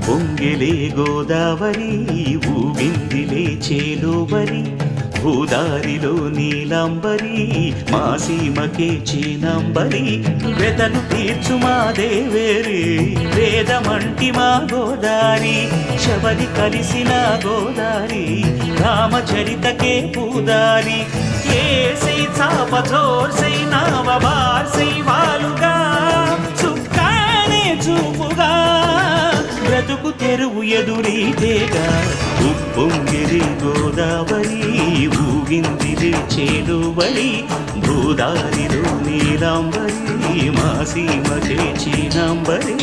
పొంగిలే గోదావరి ఊగిందిలే చేలోబరి భూదారిలో నీలాంబరి మా సీమకే చీనాంబరి వెతలు తీర్చు మా దేవేరి వేదమంటి మా గోదారి శబరి కలిసిన గోదారి రామచరితకే పూదారి ఏసై చాప జోర్సై నావ బార్సై వాలుగా చుక్కానే చూపుగా బ్రతుకు తెరువు ఎదురీతేగా ఉప్పొంగిరి గోదావరి ఊగిందిరి చేలువరి భూదారిలో నీలాంబరి మా సీమకే చీనాంబరి